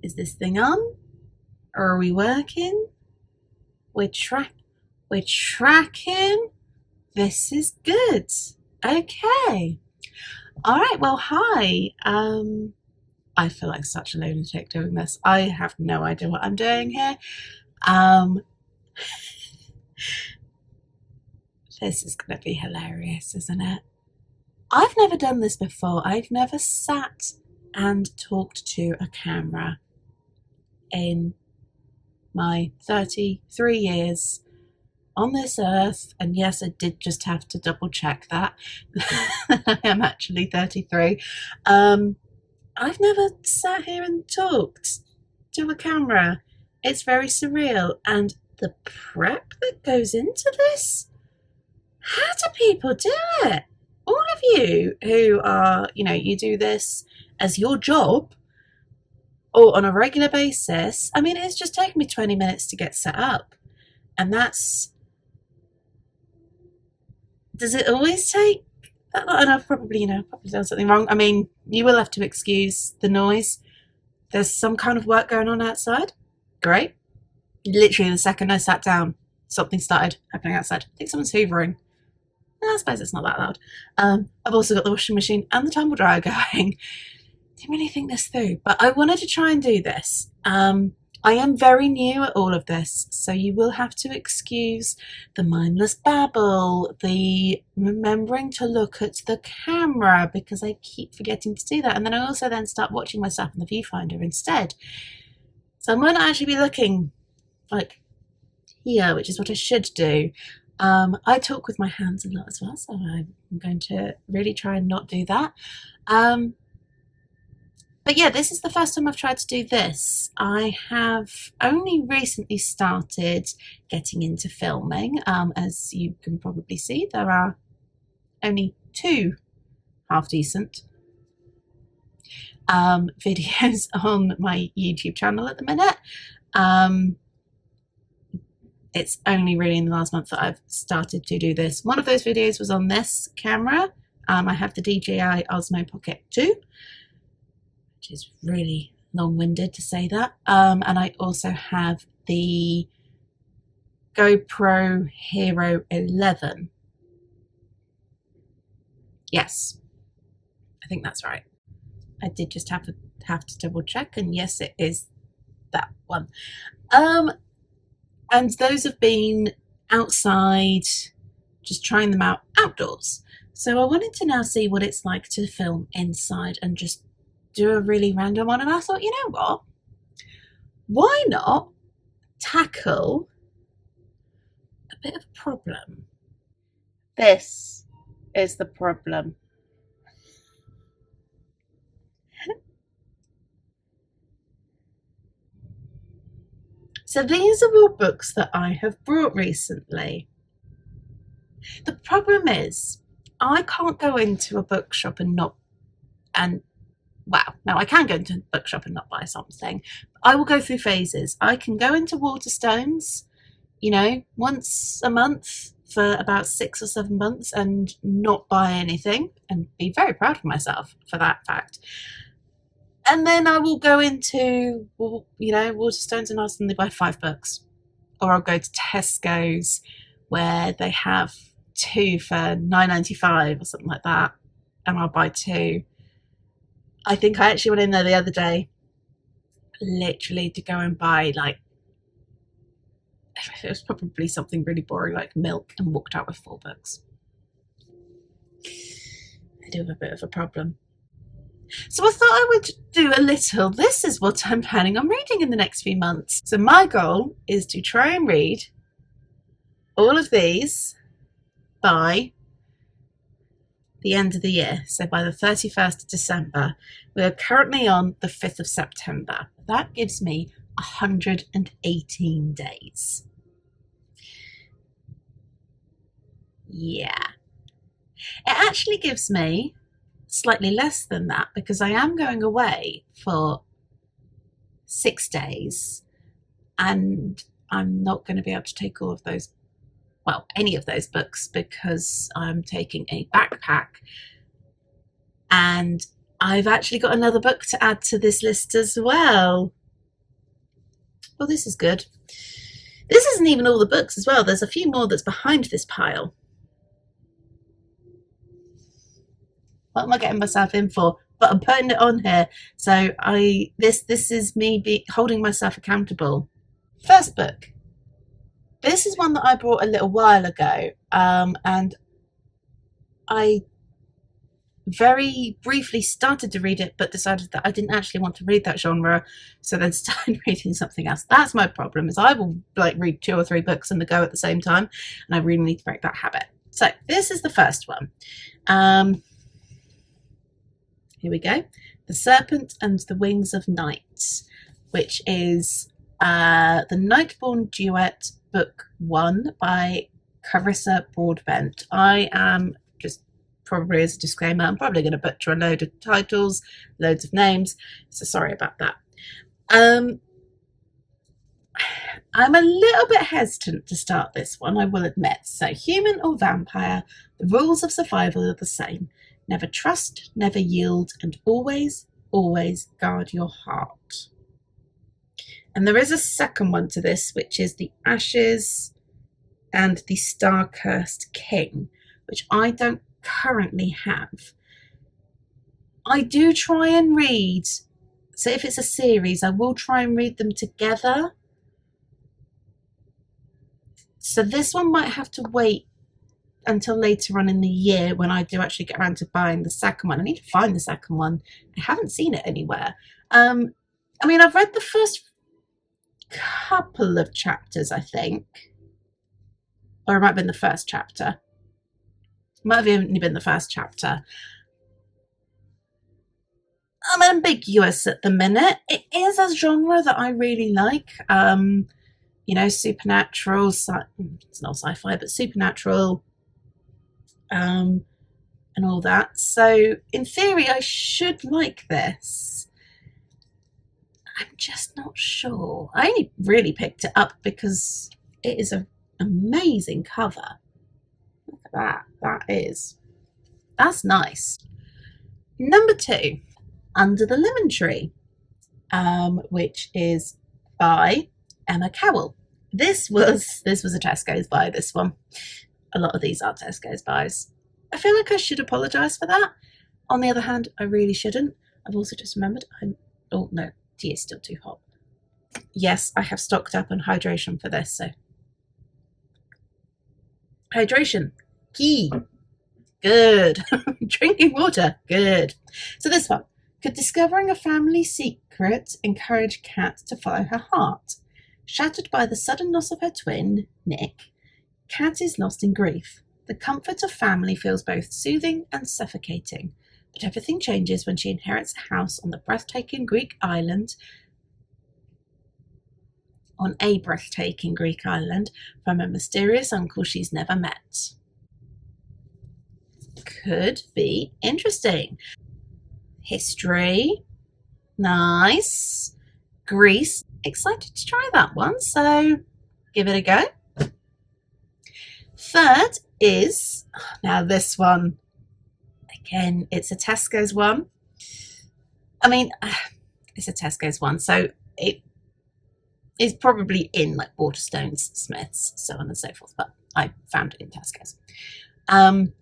Is this thing on? Or are we working? We're tracking. This is good. Okay. All right. Well, hi. I feel like such a lunatic doing this. I have no idea what I'm doing here. This is going to be hilarious, isn't it? I've never done this before. I've never sat and talked to a camera in my 33 years on this earth. And yes, I did just have to double check that. I am actually 33. I've never sat here and talked to a camera. It's very surreal. And the prep that goes into this, how do people do it? All of you who are, you do this as your job or on a regular basis. I mean, it's just taken me 20 minutes to get set up. And does it always take that long? And I've probably done something wrong. I mean, you will have to excuse the noise. There's some kind of work going on outside. Great. Literally the second I sat down, something started happening outside. I think someone's hoovering. I suppose it's not that loud. I've also got the washing machine and the tumble dryer going. Didn't really think this through, but I wanted to try and do this. I am very new at all of this, so you will have to excuse the mindless babble, the remembering to look at the camera, because I keep forgetting to do that. And then I also then start watching myself in the viewfinder instead. So I might not actually be looking like here, which is what I should do. I talk with my hands a lot as well, so I'm going to really try and not do that. But yeah, this is the first time I've tried to do this. I have only recently started getting into filming. As you can probably see, there are only 2 half-decent videos on my YouTube channel at the minute. It's only really in the last month that I've started to do this. One of those videos was on this camera. I have the DJI Osmo Pocket 2. Which is really long-winded to say that. And I also have the GoPro Hero 11. Yes, I think that's right. I did just have to double check, and yes, it is that one. And those have been outside, just trying them out outdoors. So I wanted to now see what it's like to film inside and just do a really random one. And I thought, you know what? Why not tackle a bit of a problem? This is the problem. So these are all books that I have brought recently. The problem is I can't go into a bookshop now I can go into a bookshop and not buy something. I will go through phases. I can go into Waterstones, once a month for about 6 or 7 months and not buy anything and be very proud of myself for that fact. And then I will go into, Waterstones and I'll suddenly buy 5 books. Or I'll go to Tesco's where they have 2 for $9.95 or something like that. And I'll buy 2. I think I actually went in there the other day, literally to go and buy, it was probably something really boring, like milk, and walked out with 4 books. I do have a bit of a problem. So I thought I would do a little, this is what I'm planning on reading in the next few months. So my goal is to try and read all of these by the end of the year, so by the 31st of December. We are currently on the 5th of September. That gives me 118 days. Yeah. It actually gives me slightly less than that because I am going away for 6 days and I'm not going to be able to take all of those, any of those books, because I'm taking a backpack. And I've actually got another book to add to this list as well. Well, this is good. This isn't even all the books as well. There's a few more that's behind this pile. What am I getting myself in for? But I'm putting it on here. So this is me holding myself accountable. First book. This is one that I bought a little while ago, and I very briefly started to read it, but decided that I didn't actually want to read that genre, so then started reading something else. That's my problem, is I will read 2 or 3 books in the go at the same time, and I really need to break that habit. So this is the first one. Here we go. The Serpent and the Wings of Night, which is the Nightborn Duet, book 1 by Carissa Broadbent. I am just, probably as a disclaimer, I'm probably going to butcher a load of titles, loads of names, so sorry about that. I'm a little bit hesitant to start this one, I will admit. So, human or vampire, the rules of survival are the same. Never trust, never yield, and always, always guard your heart. And there is a second one to this, which is The Ashes and the Star-Cursed King, which I don't currently have. I do try and read, so if it's a series, I will try and read them together. So this one might have to wait until later on in the year when I do actually get around to buying the second one. I need to find the second one. I haven't seen it anywhere. I mean, I've read the first couple of chapters, I think. Or it might have been the first chapter. It might have only been the first chapter. I'm ambiguous at the minute. It is a genre that I really like. You know, supernatural, it's not sci-fi, but supernatural, and all that. So in theory, I should like this. I'm just not sure. I only really picked it up because it is an amazing cover. Look at that. That's nice. Number 2, Under the Lemon Tree, which is by Emma Cowell. This was a Tesco's buy, this one. A lot of these are Tesco's buys. I feel like I should apologise for that. On the other hand, I really shouldn't. I've also just remembered oh no, tea is still too hot. Yes, I have stocked up on hydration for this, so. Hydration, key. Good. Drinking water, good. So this one. Could discovering a family secret encourage Kat to follow her heart? Shattered by the sudden loss of her twin, Nick, Kat is lost in grief. The comfort of family feels both soothing and suffocating, but everything changes when she inherits a house on a breathtaking Greek island from a mysterious uncle she's never met. Could be interesting. History, nice. Greece, excited to try that one, so give it a go. Third is, now this one, again, it's a Tesco's one. I mean, it's a Tesco's one, so it is probably in like Waterstones, Smiths, so on and so forth, but I found it in Tesco's. I'm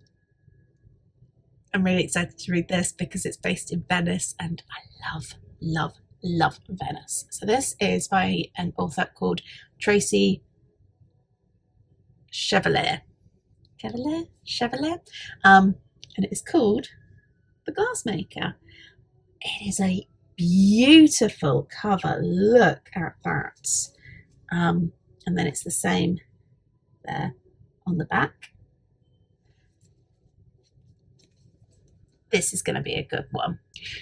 really excited to read this because it's based in Venice, and I love Venice. So this is by an author called Tracy Chevalier. And it is called The Glassmaker. It is a beautiful cover. Look at that. And then it's the same there on the back. This is going to be a good one.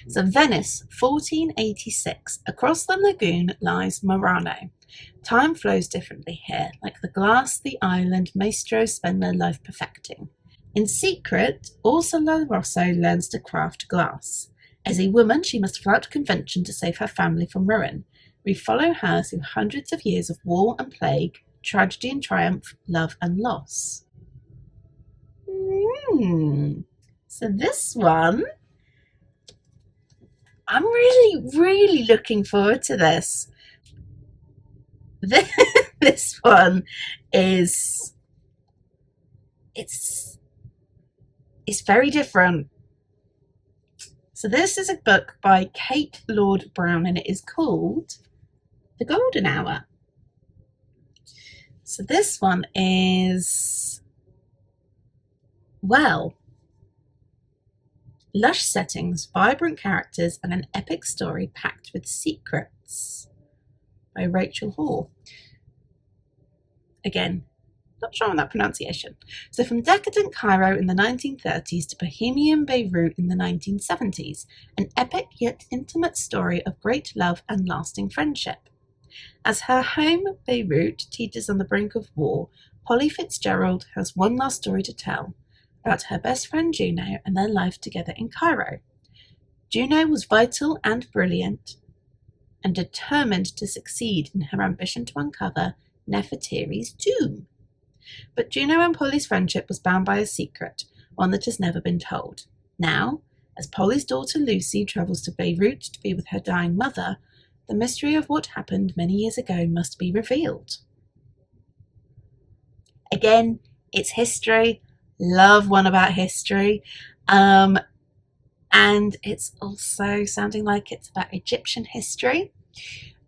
So Venice, 1486. Across the lagoon lies Murano. Time flows differently here. Like the glass, the island maestros spend their life perfecting. In secret, Ursula Rosso learns to craft glass. As a woman, she must flout convention to save her family from ruin. We follow her through hundreds of years of war and plague, tragedy and triumph, love and loss. So this one, I'm really looking forward to this. This one is it's very different. So this is a book by Kate Lord Brown, and it is called The Golden Hour. So this one is, well, lush settings, vibrant characters, and an epic story packed with secrets by Rachel Hall. Again, not sure on that pronunciation. So from decadent Cairo in the 1930s to bohemian Beirut in the 1970s, an epic yet intimate story of great love and lasting friendship. As her home, Beirut, teeters on the brink of war, Polly Fitzgerald has one last story to tell about her best friend Juno and their life together in Cairo. Juno was vital and brilliant and determined to succeed in her ambition to uncover Nefertiti's tomb. But Juno and Polly's friendship was bound by a secret, one that has never been told. Now, as Polly's daughter Lucy travels to Beirut to be with her dying mother, the mystery of what happened many years ago must be revealed. Again, it's history. Love one about history. And it's also sounding like it's about Egyptian history.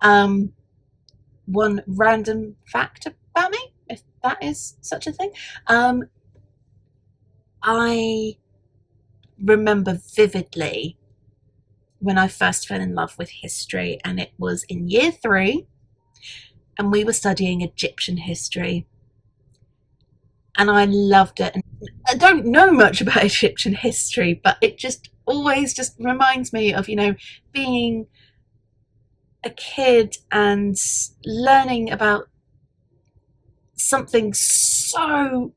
One random fact about me, if that is such a thing. I remember vividly when I first fell in love with history, and it was in year 3, and we were studying Egyptian history, and I loved it. And I don't know much about Egyptian history, but it just always just reminds me of, being a kid and learning about something so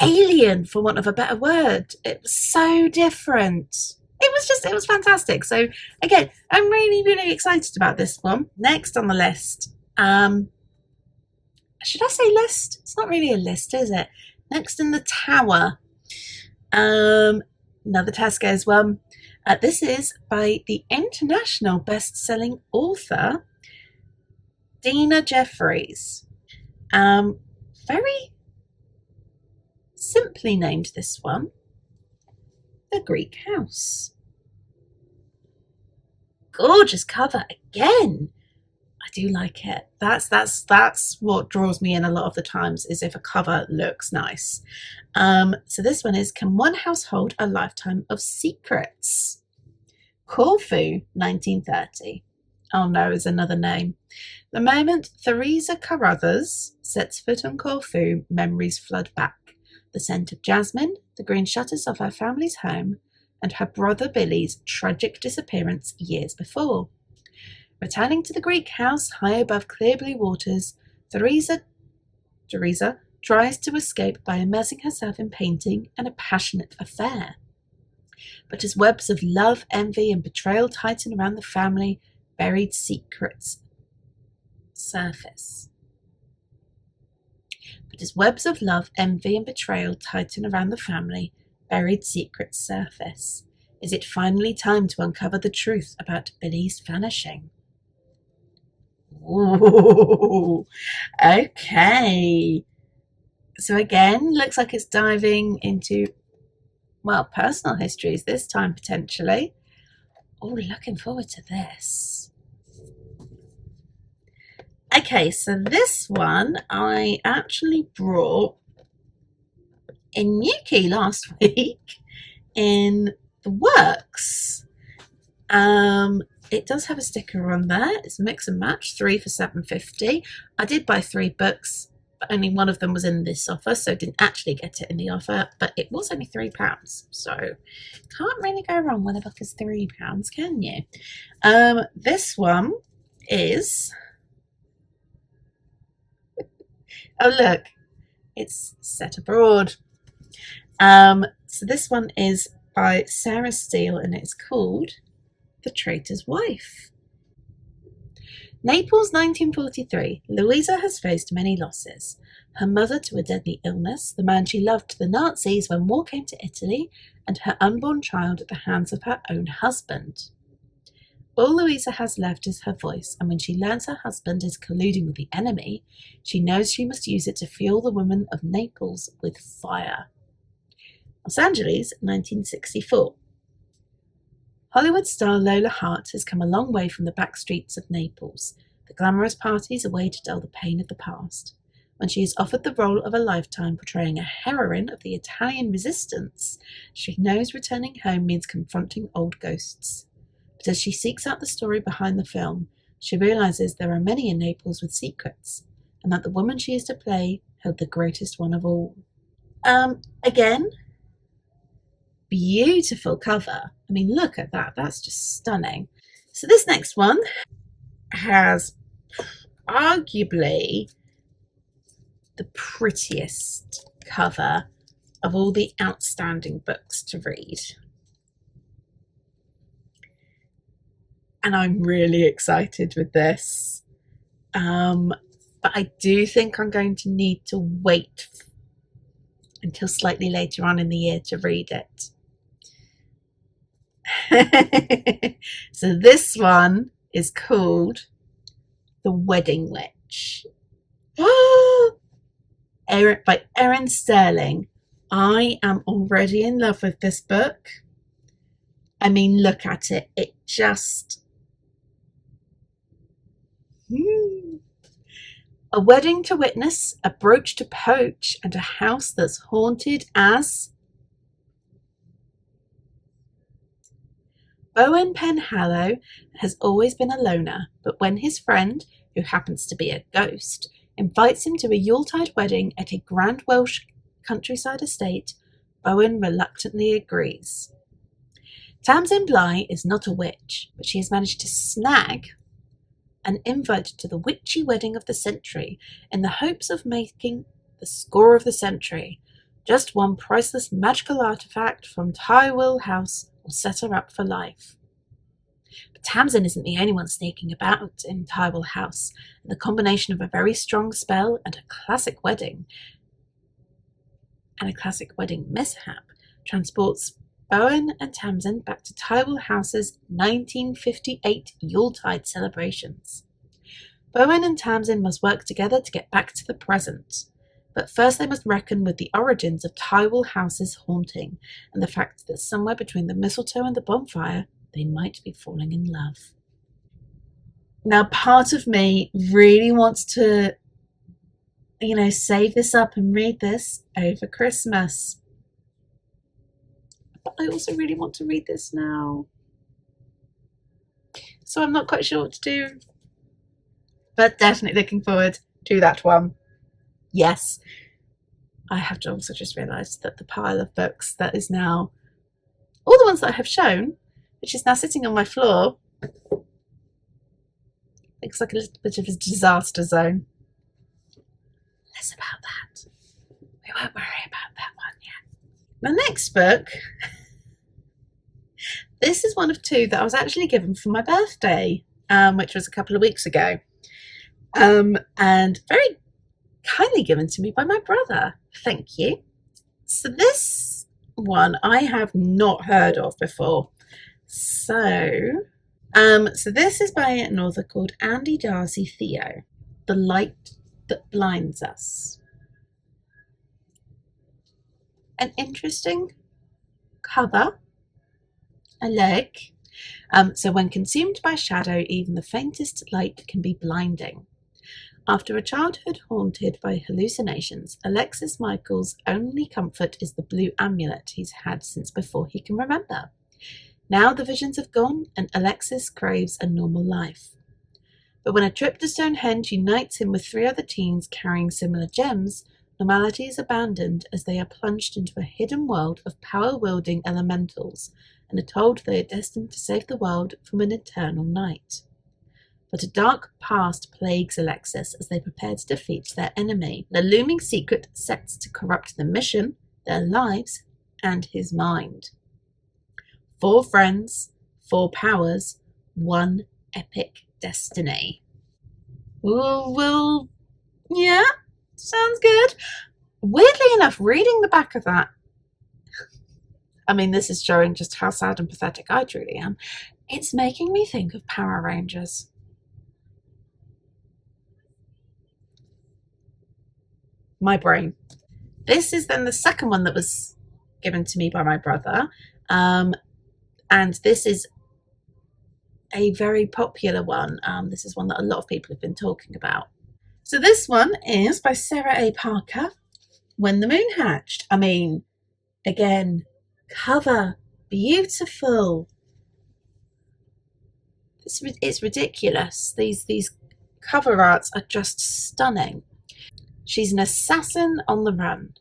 alien, for want of a better word. It was so different. It was fantastic. So again, I'm really, really excited about this one. Next on the list, should I say list? It's not really a list, is it? Next in the tower, another Tasco's one. This is by the international best-selling author Dina Jeffries. Very simply named this one, The Greek House. Gorgeous cover again. I do like it. That's what draws me in a lot of the times, is if a cover looks nice. So this one is Can One House Hold a Lifetime of Secrets? Corfu, 1930. Oh no, is another name. The moment Theresa Carruthers sets foot on Corfu, memories flood back. The scent of jasmine, the green shutters of her family's home, and her brother Billy's tragic disappearance years before. Returning to the Greek house high above clear blue waters, Theresa tries to escape by immersing herself in painting and a passionate affair. But as webs of love, envy, and betrayal tighten around the family, buried secrets surface. But as webs of love, envy, and betrayal tighten around the family, buried secrets surface. Is it finally time to uncover the truth about Billy's vanishing? Ooh, okay. So again, looks like it's diving into, well, personal histories this time, potentially. Oh, looking forward to this. Okay, so this one I actually brought in Yuki last week in the works. It does have a sticker on there. It's mix and match, 3 for £7.50. I did buy 3 books, but only one of them was in this offer, so didn't actually get it in the offer, but it was only £3, so can't really go wrong when a book is £3, can you? This one is, oh look, it's set abroad. So this one is by Sarah Steele, and it's called The Traitor's Wife. Naples, 1943. Louisa has faced many losses. Her mother to a deadly illness, the man she loved to the Nazis when war came to Italy, and her unborn child at the hands of her own husband. All Louisa has left is her voice, and when she learns her husband is colluding with the enemy, she knows she must use it to fuel the women of Naples with fire. Los Angeles, 1964. Hollywood star Lola Hart has come a long way from the back streets of Naples. The glamorous parties are way to dull the pain of the past. When she is offered the role of a lifetime portraying a heroine of the Italian resistance, she knows returning home means confronting old ghosts. But as she seeks out the story behind the film, she realizes there are many in Naples with secrets, and that the woman she is to play held the greatest one of all. Again, beautiful cover. I mean, look at that. That's just stunning. So this next one has arguably the prettiest cover of all the outstanding books to read. And I'm really excited with this. But I do think I'm going to need to wait until slightly later on in the year to read it. So this one is called The Wedding Witch. By Erin Sterling. I am already in love with this book. I mean, look at it. It just... A wedding to witness, a brooch to poach, and a house that's haunted as... Bowen Penhallow has always been a loner, but when his friend, who happens to be a ghost, invites him to a Yuletide wedding at a grand Welsh countryside estate, Bowen reluctantly agrees. Tamsin Bligh is not a witch, but she has managed to snag an invite to the witchy wedding of the century in the hopes of making the score of the century. Just one priceless magical artifact from Tywell House will set her up for life. But Tamsin isn't the only one sneaking about in Tywell House, and the combination of a very strong spell and a classic wedding mishap transports Bowen and Tamsin back to Tywell House's 1958 Yuletide celebrations. Bowen and Tamsin must work together to get back to the present, but first they must reckon with the origins of Tywell House's haunting and the fact that somewhere between the mistletoe and the bonfire they might be falling in love. Now, part of me really wants to, save this up and read this over Christmas. But I also really want to read this now. So I'm not quite sure what to do. But definitely looking forward to that one. Yes. I have to also just realise that the pile of books that is now, all the ones that I have shown, which is now sitting on my floor, looks like a little bit of a disaster zone. Less about that. We won't worry about that one yet. My next book, this is one of two that I was actually given for my birthday, which was a couple of weeks ago, and very kindly given to me by my brother. Thank you. So this one I have not heard of before. So this is by an author called Andy Darcy Theo, The Light That Blinds Us. An interesting cover, I like. So when consumed by shadow, even the faintest light can be blinding. After a childhood haunted by hallucinations, Alexis Michael's only comfort is the blue amulet he's had since before he can remember. Now the visions have gone, and Alexis craves a normal life. But when a trip to Stonehenge unites him with 3 other teens carrying similar gems, normality is abandoned as they are plunged into a hidden world of power-wielding elementals and are told they are destined to save the world from an eternal night. But a dark past plagues Alexis as they prepare to defeat their enemy. The looming secret sets to corrupt the mission, their lives, and his mind. 4 friends, 4 powers, 1 epic destiny. Well, yeah, sounds good. Weirdly enough, reading the back of that, I mean, this is showing just how sad and pathetic I truly am. It's making me think of Power Rangers. My brain. This is then the second one that was given to me by my brother. And this is a very popular one. This is one that a lot of people have been talking about. So this one is by Sarah A. Parker, When the Moon Hatched. I mean, again, cover, beautiful. It's ridiculous. These cover arts are just stunning. She's an assassin on the run.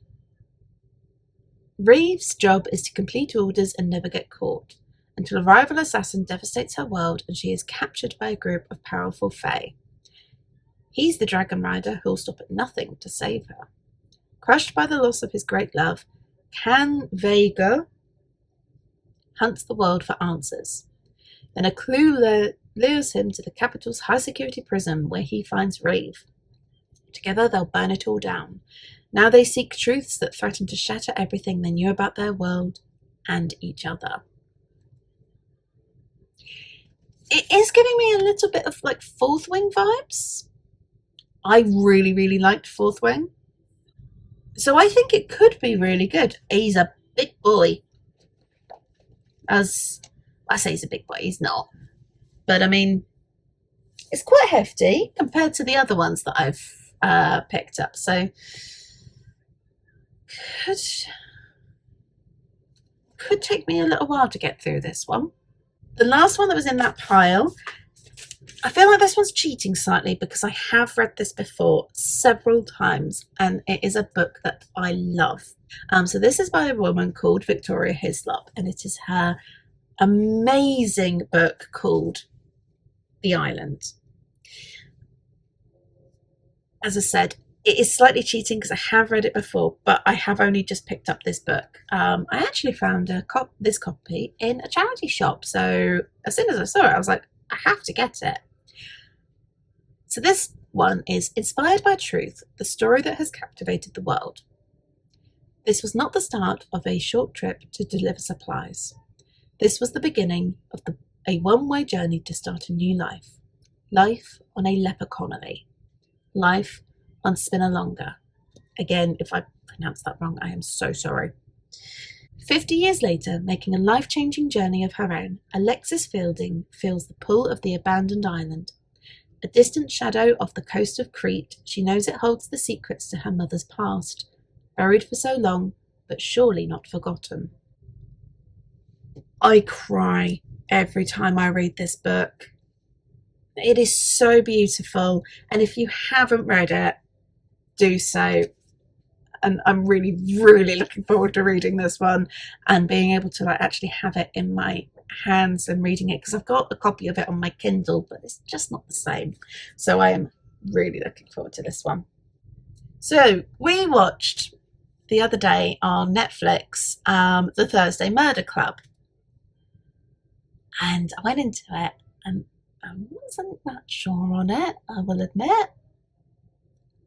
Reeve's job is to complete orders and never get caught, until a rival assassin devastates her world and she is captured by a group of powerful fae. He's the dragon rider who'll stop at nothing to save her. Crushed by the loss of his great love, Can Vega hunts the world for answers. Then a clue lures him to the capital's high-security prison where he finds Reeve. Together they'll burn it all down. Now they seek truths that threaten to shatter everything they knew about their world and each other. It is giving me a little bit of like Fourth Wing vibes. I really, really liked Fourth Wing. So I think it could be really good. He's a big boy. As I say, he's a big boy, he's not. But I mean, it's quite hefty compared to the other ones that I've picked up. So could take me a little while to get through this one. The last one that was in that pile, I feel like this one's cheating slightly because I have read this before several times and it is a book that I love. So this is by a woman called Victoria Hislop, and it is her amazing book called The Island. As I said, it is slightly cheating because I have read it before, but I have only just picked up this book. I actually found this copy in a charity shop, so as soon as I saw it, I was like, I have to get it. So this one is Inspired by Truth, the story that has captivated the world. This was not the start of a short trip to deliver supplies. This was the beginning of a one-way journey to start a new life. Life on a leper colony. Life on Spinalonga. Again, if I pronounced that wrong, I am so sorry. 50 years later, making a life-changing journey of her own, Alexis Fielding feels the pull of the abandoned island. A distant shadow off the coast of Crete, she knows it holds the secrets to her mother's past, buried for so long, but surely not forgotten. I cry every time I read this book. It is so beautiful, and if you haven't read it, do so. And I'm really, really looking forward to reading this one and being able to actually have it in my hands and reading it, because I've got a copy of it on my Kindle, but it's just not the same. So I am really looking forward to this one. So we watched the other day on Netflix the Thursday Murder Club, and I went into it and I wasn't that sure on it, I will admit.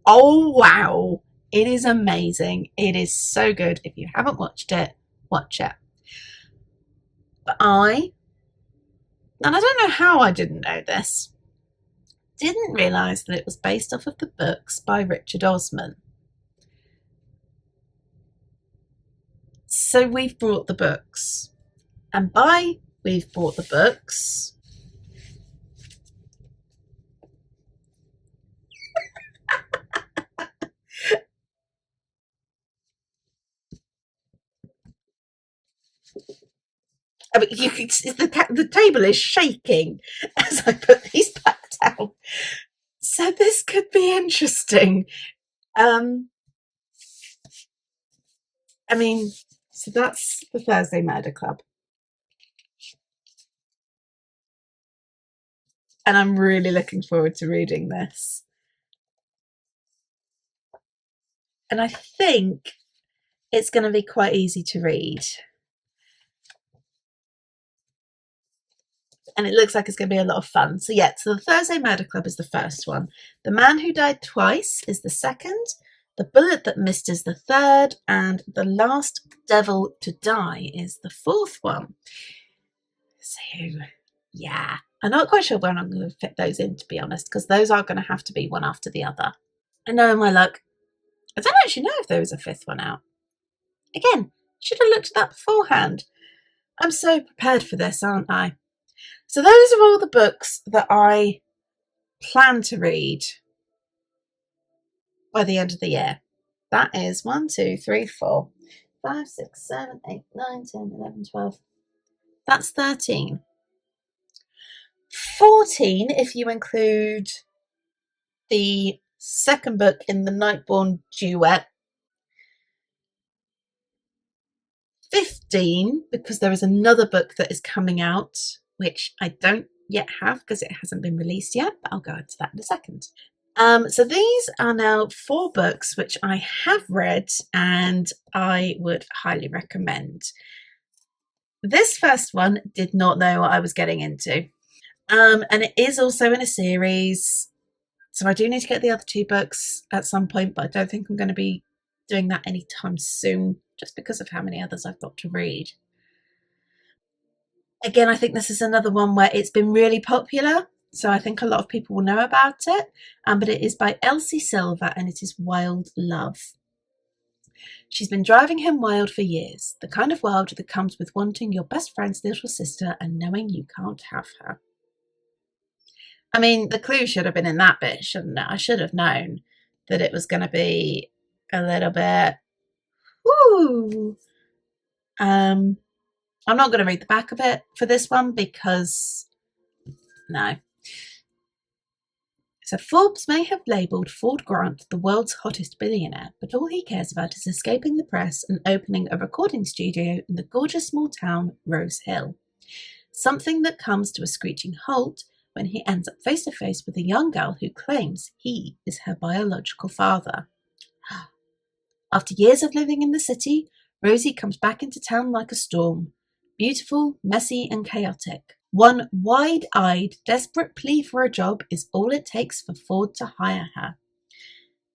Oh wow, it is amazing. It is so good. If you haven't watched it, watch it. But and I don't know how I didn't know this, didn't realise that it was based off of the books by Richard Osman. So we've brought the books, and by we've bought the books, I mean, you can see the table is shaking as I put these back down. So this could be interesting. I mean, so that's the Thursday Murder Club. And I'm really looking forward to reading this. And I think it's going to be quite easy to read. And it looks like it's going to be a lot of fun. So yeah, so the Thursday Murder Club is the first one. The Man Who Died Twice is the second. The Bullet That Missed is the third. And The Last Devil to Die is the fourth one. So Yeah. I'm not quite sure when I'm going to fit those in, to be honest, because those are going to have to be one after the other. And knowing my luck, I don't actually know if there was a fifth one out. Again, should have looked at that beforehand. I'm so prepared for this, aren't I? So those are all the books that I plan to read by the end of the year. That is 1, 2, 3, 4, 5, 6, 7, 8, 9, 10, 11, 12. That's 13. 14 if you include the second book in the Nightborn duet. 15 because there is another book that is coming out, which I don't yet have because it hasn't been released yet, but I'll go into that in a second. So these are now 4 books which I have read and I would highly recommend. This first one did not know what I was getting into. And it is also in a series. So I do need to get the other 2 books at some point, but I don't think I'm going to be doing that anytime soon, just because of how many others I've got to read. Again, I think this is another one where it's been really popular, so I think a lot of people will know about it, but it is by Elsie Silver and it is Wild Love. She's been driving him wild for years, the kind of wild that comes with wanting your best friend's little sister and knowing you can't have her. I mean, the clue should have been in that bit, shouldn't it? I should have known that it was going to be a little bit, woo. I'm not going to read the back of it for this one because, no. So Forbes may have labelled Ford Grant the world's hottest billionaire, but all he cares about is escaping the press and opening a recording studio in the gorgeous small town Rose Hill. Something that comes to a screeching halt when he ends up face to face with a young girl who claims he is her biological father. After years of living in the city, Rosie comes back into town like a storm. Beautiful, messy, and chaotic. One wide-eyed, desperate plea for a job is all it takes for Ford to hire her.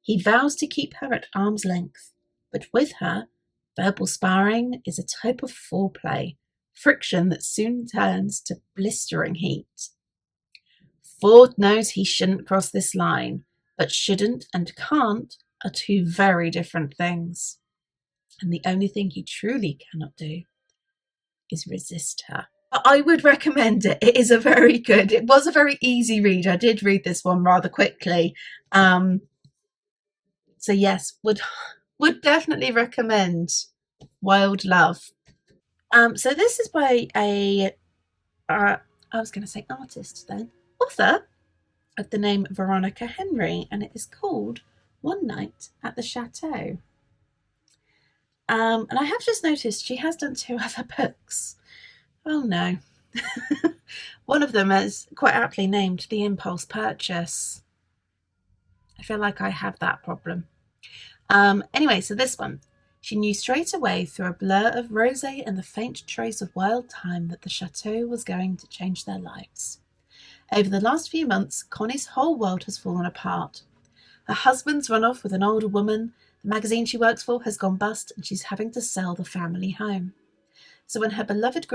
He vows to keep her at arm's length, but with her, verbal sparring is a type of foreplay, friction that soon turns to blistering heat. Ford knows he shouldn't cross this line, but shouldn't and can't are 2 very different things. And the only thing he truly cannot do is resist her. I would recommend it. It is it was a very easy read. I did read this one rather quickly. So yes, would definitely recommend Wild Love. So this is by I was going to say artist then, author of the name Veronica Henry, and it is called One Night at the Chateau. And I have just noticed she has done 2 other books. Oh no. One of them is quite aptly named The Impulse Purchase. I feel like I have that problem. Anyway, so this one. She knew straight away through a blur of rosé and the faint trace of wild thyme that the chateau was going to change their lives. Over the last few months, Connie's whole world has fallen apart. Her husband's run off with an older woman, the magazine she works for has gone bust, and she's having to sell the family home. So when her beloved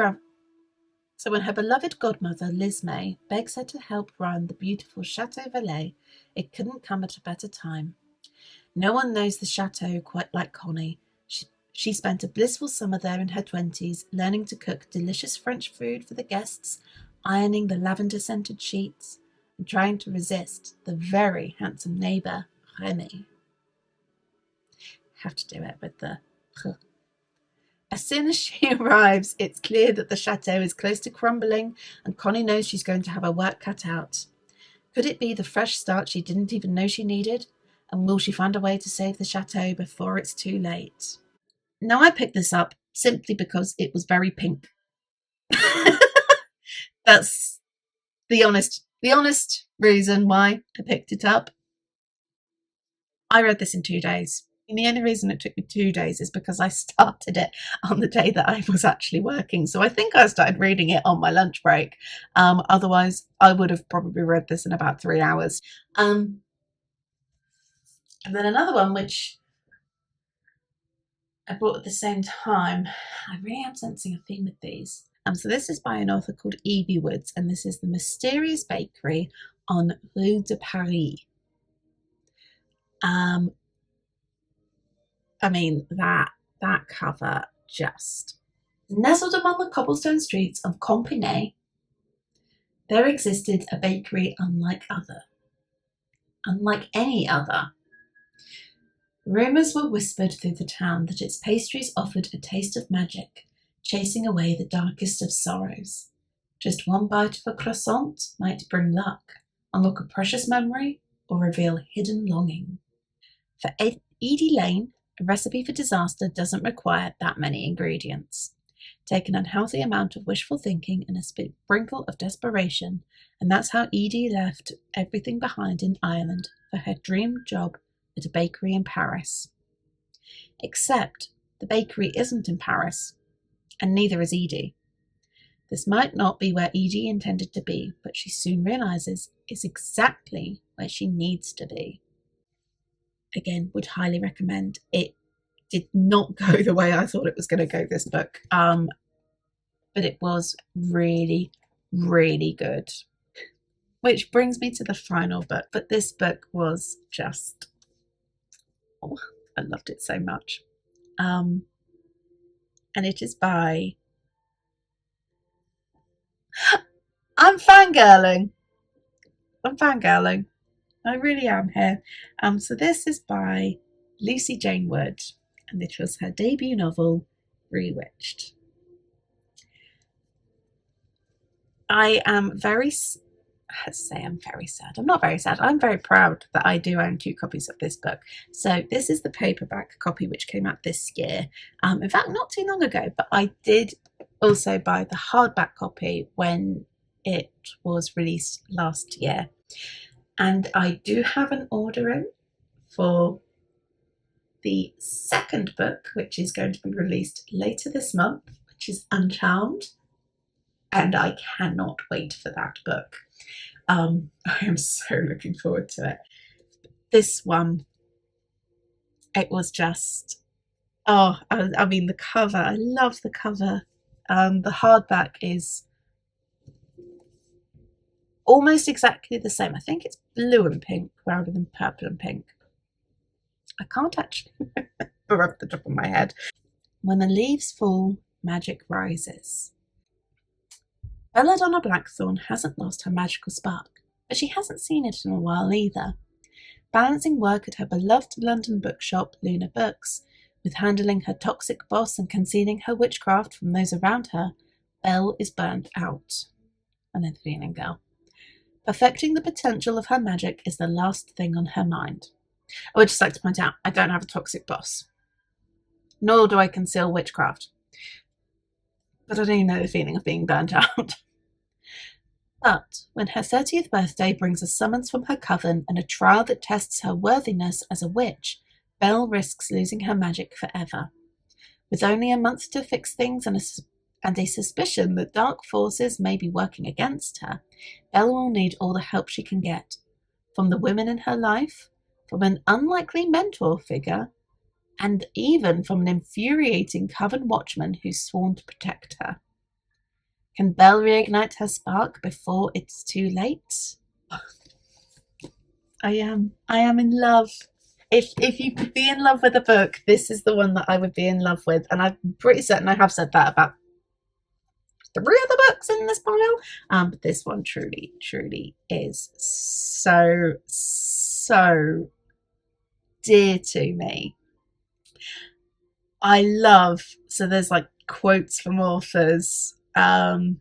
godmother, Liz May, begs her to help run the beautiful Chateau Valais, it couldn't come at a better time. No one knows the chateau quite like Connie. She spent a blissful summer there in her 20s, learning to cook delicious French food for the guests, ironing the lavender-scented sheets, and trying to resist the very handsome neighbour, Remy. Have to do it with the As soon as she arrives, it's clear that the chateau is close to crumbling, and Connie knows she's going to have her work cut out. Could it be the fresh start she didn't even know she needed? And will she find a way to save the chateau before it's too late? Now, I picked this up simply because it was very pink. That's the honest reason why I picked it up. I read this in 2 days. And the only reason it took me 2 days is because I started it on the day that I was actually working. So I think I started reading it on my lunch break. Otherwise, I would have probably read this in about 3 hours. And then another one, which I bought at the same time. I really am sensing a theme with these. So this is by an author called Evie Woods, and this is The Mysterious Bakery on Rue de Paris. I mean, that cover just... Nestled among the cobblestone streets of Compiègne, there existed a bakery unlike any other. Rumours were whispered through the town that its pastries offered a taste of magic, chasing away the darkest of sorrows. Just one bite of a croissant might bring luck, unlock a precious memory, or reveal hidden longing. For Edie Lane, a recipe for disaster doesn't require that many ingredients. Take an unhealthy amount of wishful thinking and a sprinkle of desperation, and that's how Edie left everything behind in Ireland for her dream job at a bakery in Paris. Except the bakery isn't in Paris, and neither is Edie. This might not be where Edie intended to be, but she soon realises it's exactly where she needs to be. Again, would highly recommend. It did not go the way I thought it was going to go, this book, but it was really, really good. Which brings me to the final book, but this book was just... oh, I loved it so much. And it is by... I'm fangirling. I really am here. So this is by Lucy Jane Wood, and it was her debut novel, Bewitched. I am very sad. I'm not very sad. I'm very proud that I do own 2 copies of this book. So this is the paperback copy, which came out this year. In fact, not too long ago, but I did also buy the hardback copy when it was released last year. And I do have an order in for the second book, which is going to be released later this month, which is Uncharmed. And I cannot wait for that book. I am so looking forward to it. This one, it was just... oh, I mean, the cover. I love the cover. The hardback is almost exactly the same. I think it's blue and pink rather than purple and pink. I can't actually remember off the top of my head. When the leaves fall, magic rises. Belladonna Blackthorn hasn't lost her magical spark, but she hasn't seen it in a while either. Balancing work at her beloved London bookshop, Luna Books, with handling her toxic boss and concealing her witchcraft from those around her, Belle is burnt out. Another feeling girl. Perfecting the potential of her magic is the last thing on her mind. I would just like to point out, I don't have a toxic boss. Nor do I conceal witchcraft. But I do know the feeling of being burnt out. But when her 30th birthday brings a summons from her coven and a trial that tests her worthiness as a witch, Belle risks losing her magic forever. With only a month to fix things and a suspicion that dark forces may be working against her, Belle will need all the help she can get. From the women in her life, from an unlikely mentor figure, and even from an infuriating coven watchman who's sworn to protect her. Can Belle reignite her spark before it's too late? I am in love. If you could be in love with a book, this is the one that I would be in love with. And I'm pretty certain I have said that about 3 other books in this pile. But this one truly, truly is so, so dear to me. I love, so there's like quotes from authors. So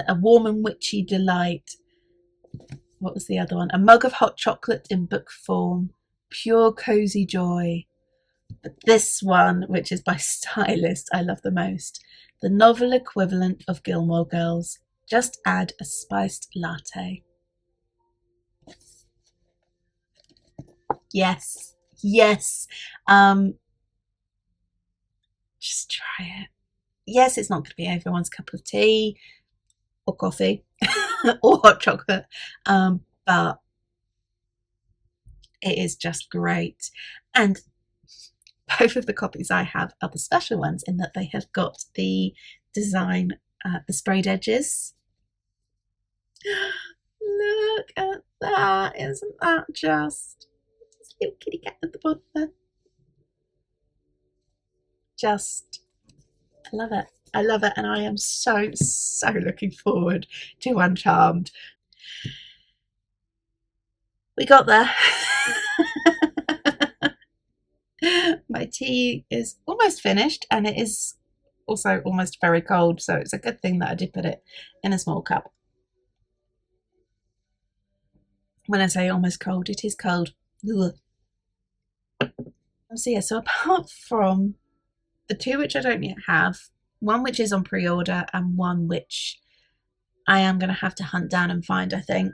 a warm and witchy delight. What was the other one? A mug of hot chocolate in book form. Pure cozy joy. But this one, which is by Stylist, I love the most. The novel equivalent of Gilmore Girls. Just add a spiced latte. Yes. Yes. Just try it. Yes, it's not going to be everyone's cup of tea or coffee or hot chocolate, but it is just great. And both of the copies I have are the special ones in that they have got the design the sprayed edges. Look at that, isn't that just this little kitty cat at the bottom there? Just, I love it. I love it, and I am so looking forward to Uncharmed. We got there. My tea is almost finished, and it is also almost very cold, so it's a good thing that I did put it in a small cup. When I say almost cold, it is cold. Ugh. So yeah, so apart from the two which I don't yet have, one which is on pre-order and one which I am going to have to hunt down and find, I think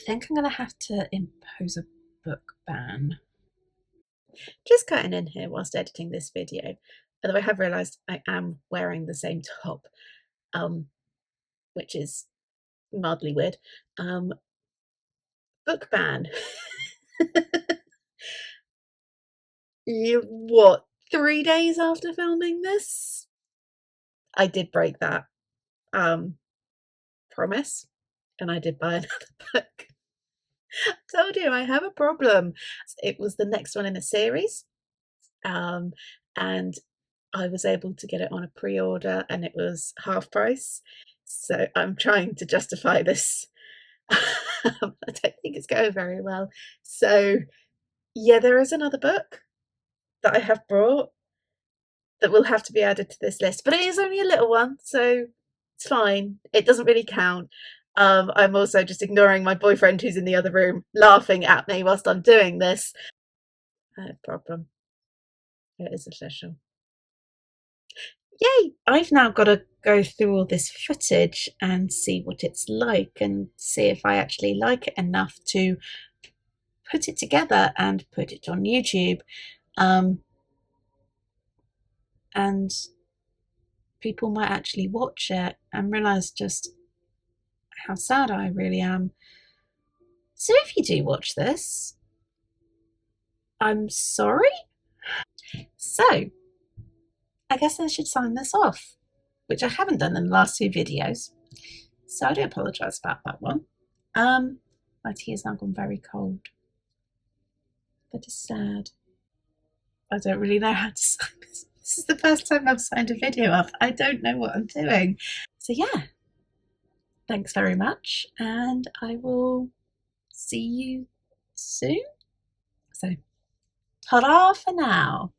I'm going to have to impose a book ban. Just cutting in here whilst editing this video, although I have realised I am wearing the same top, which is mildly weird. Book ban. What, 3 days after filming this? I did break that promise, and I did buy another book. I told you I have a problem. It was the next one in a series, and I was able to get it on a pre-order, and it was half price. So I'm trying to justify this. I don't think it's going very well. So yeah, there is another book that I have brought that will have to be added to this list, but it is only a little one, so it's fine. It doesn't really count. I'm also just ignoring my boyfriend who's in the other room laughing at me whilst I'm doing this. No problem. It is official. Yay! I've now got to go through all this footage and see what it's like and see if I actually like it enough to put it together and put it on YouTube. And people might actually watch it and realise just how sad I really am. So if you do watch this, I'm sorry. So I guess I should sign this off, which I haven't done in the last 2 videos. So I do apologise about that one. My tea has now gone very cold. That is sad. I don't really know how to sign this. This is the first time I've signed a video off. I don't know what I'm doing. So yeah, thanks very much, and I will see you soon. So ta-da for now.